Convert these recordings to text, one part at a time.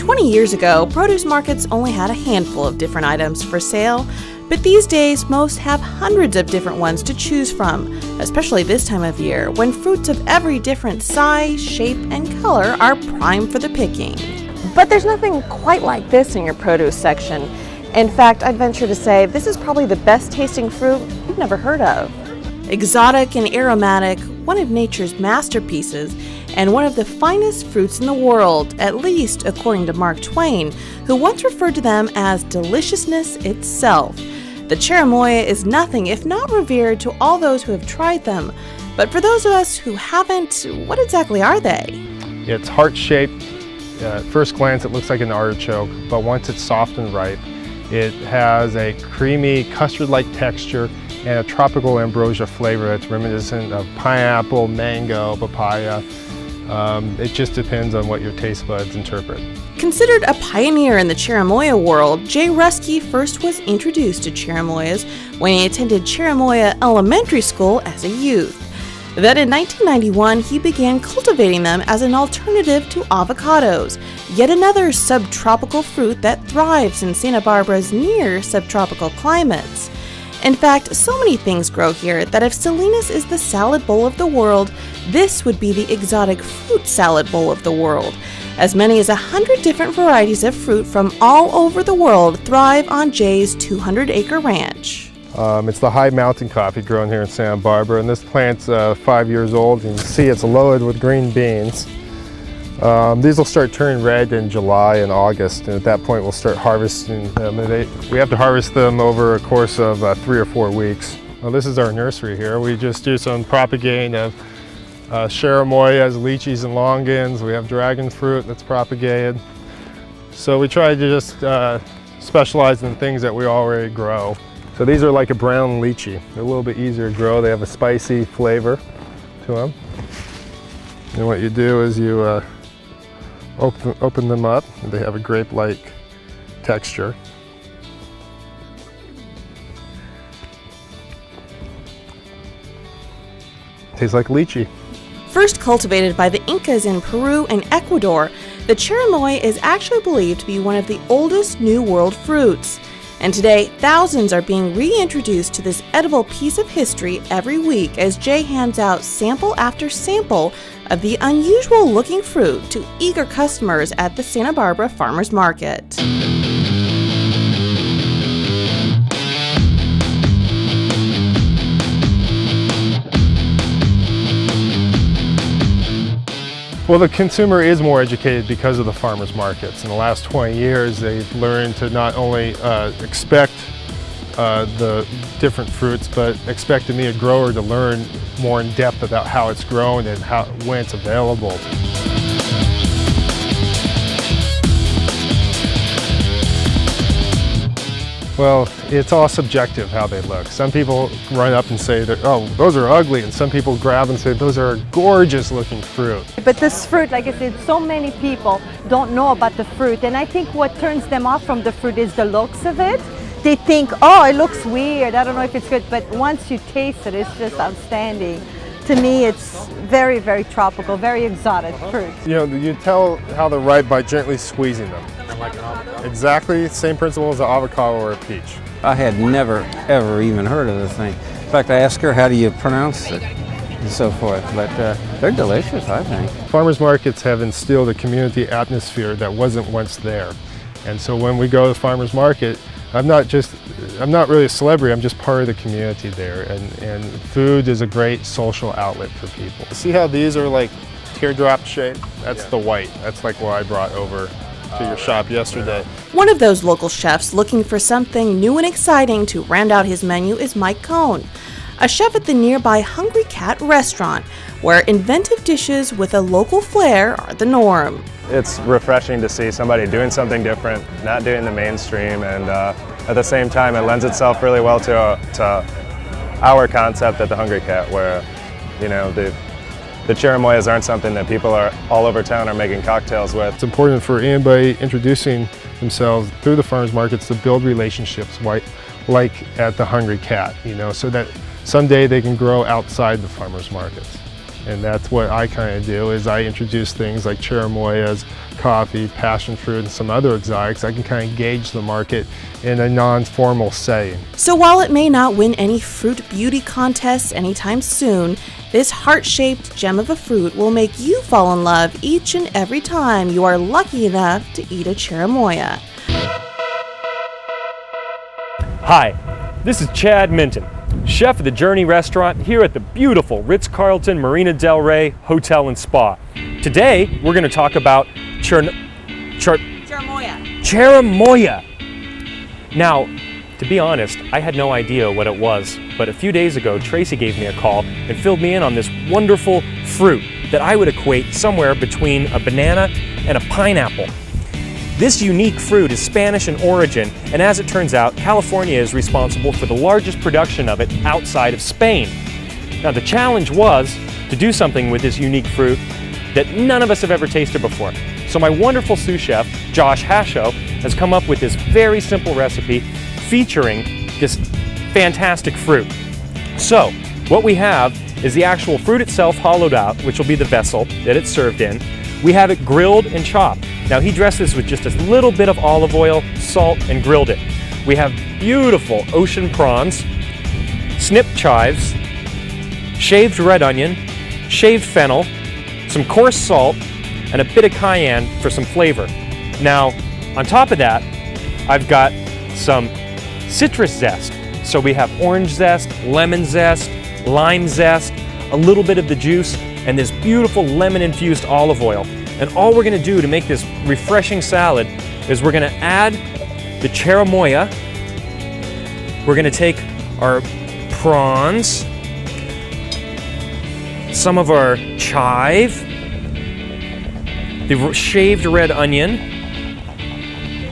20 years ago, produce markets only had a handful of different items for sale, but these days most have hundreds of different ones to choose from, especially this time of year when fruits of every different size, shape, and color are prime for the picking. But there's nothing quite like this in your produce section. In fact, I'd venture to say this is probably the best tasting fruit you've never heard of. Exotic and aromatic, one of nature's masterpieces, and one of the finest fruits in the world, at least according to Mark Twain, who once referred to them as deliciousness itself. The cherimoya is nothing if not revered to all those who have tried them. But for those of us who haven't, what exactly are they? It's heart-shaped. At first glance, it looks like an artichoke, but once it's soft and ripe, it has a creamy custard-like texture and a tropical ambrosia flavor that's reminiscent of pineapple, mango, papaya. It just depends on what your taste buds interpret. Considered a pioneer in the cherimoya world, Jay Ruskey first was introduced to cherimoyas when he attended Cherimoya Elementary School as a youth. Then in 1991, he began cultivating them as an alternative to avocados, yet another subtropical fruit that thrives in Santa Barbara's near subtropical climates. In fact, so many things grow here that if Salinas is the salad bowl of the world, this would be the exotic fruit salad bowl of the world. As many as 100 different varieties of fruit from all over the world thrive on Jay's 200-acre ranch. It's the high mountain coffee grown here in Santa Barbara, and this plant's 5 years old. You can see it's loaded with green beans. These will start turning red in July and August, and at that point we'll start harvesting them. We have to harvest them over a course of 3 or 4 weeks. Well, this is our nursery here. We just do some propagating of cherimoyas, lychees, and longans. We have dragon fruit that's propagated. So we try to just specialize in things that we already grow. So these are like a brown lychee. They're a little bit easier to grow. They have a spicy flavor to them. And what you do is you open them up, and they have a grape-like texture. Tastes like lychee. First cultivated by the Incas in Peru and Ecuador, the cherimoya is actually believed to be one of the oldest New World fruits. And today, thousands are being reintroduced to this edible piece of history every week as Jay hands out sample after sample of the unusual-looking fruit to eager customers at the Santa Barbara Farmers Market. Well, the consumer is more educated because of the farmers markets. In the last 20 years, they've learned to not only expect the different fruits, but expect me, a grower, to learn more in depth about how it's grown and when it's available. Well, it's all subjective how they look. Some people run up and say that, oh, those are ugly, and some people grab and say, those are gorgeous looking fruit. But this fruit, like I said, so many people don't know about the fruit, and I think what turns them off from the fruit is the looks of it. They think, oh, it looks weird, I don't know if it's good, but once you taste it, it's just outstanding. To me, it's very, very tropical, very exotic fruit. You know, you tell how they're ripe by gently squeezing them. Exactly the same principle as an avocado or a peach. I had never, ever even heard of the thing. In fact, I asked her, how do you pronounce it, and so forth. But they're delicious, I think. Farmers markets have instilled a community atmosphere that wasn't once there. And so when we go to the farmers market, I'm not really a celebrity, I'm just part of the community there. And food is a great social outlet for people. See how these are like teardrop shaped? That's the white. That's like what I brought over to your shop yesterday. One of those local chefs looking for something new and exciting to round out his menu is Mike Cohn, a chef at the nearby Hungry Cat restaurant, where inventive dishes with a local flair are the norm. It's refreshing to see somebody doing something different, not doing the mainstream, and at the same time it lends itself really well to our concept at the Hungry Cat, where, you know, the cherimoyas aren't something that people are all over town are making cocktails with. It's important for anybody introducing themselves through the farmers markets to build relationships like at the Hungry Cat, you know, so that someday they can grow outside the farmers markets. And that's what I kind of do, is I introduce things like cherimoyas, coffee, passion fruit, and some other exotics. I can kind of gauge the market in a non-formal setting. So while it may not win any fruit beauty contests anytime soon, this heart-shaped gem of a fruit will make you fall in love each and every time you are lucky enough to eat a cherimoya. Hi, this is Chad Minton, chef of the Journey restaurant here at the beautiful Ritz-Carlton Marina Del Rey Hotel and Spa. Today, we're going to talk about cherimoya. Now, to be honest, I had no idea what it was, but a few days ago, Tracy gave me a call and filled me in on this wonderful fruit that I would equate somewhere between a banana and a pineapple. This unique fruit is Spanish in origin, and as it turns out, California is responsible for the largest production of it outside of Spain. Now, the challenge was to do something with this unique fruit that none of us have ever tasted before. So my wonderful sous chef, Josh Hasho, has come up with this very simple recipe featuring this fantastic fruit. So, what we have is the actual fruit itself hollowed out, which will be the vessel that it's served in. We have it grilled and chopped. Now, he dressed this with just a little bit of olive oil, salt, and grilled it. We have beautiful ocean prawns, snipped chives, shaved red onion, shaved fennel, some coarse salt, and a bit of cayenne for some flavor. Now, on top of that, I've got some citrus zest. So we have orange zest, lemon zest, lime zest, a little bit of the juice, and this beautiful lemon-infused olive oil. And all we're gonna do to make this refreshing salad is we're gonna add the cherimoya. We're gonna take our prawns, some of our chive, the shaved red onion,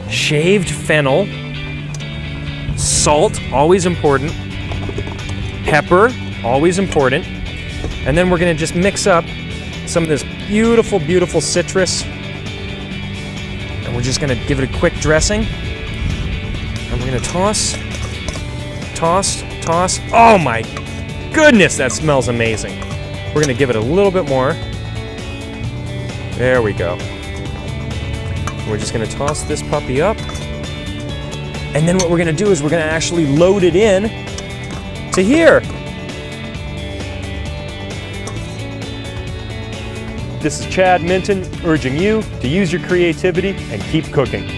shaved fennel, salt, always important, pepper, always important, and then we're gonna just mix up some of this beautiful, beautiful citrus, and we're just gonna give it a quick dressing, and we're gonna toss, toss, toss. Oh my goodness, that smells amazing. We're gonna give it a little bit more. There we go. We're just gonna toss this puppy up. And then what we're gonna do is we're gonna actually load it in to here. This is Chad Minton urging you to use your creativity and keep cooking.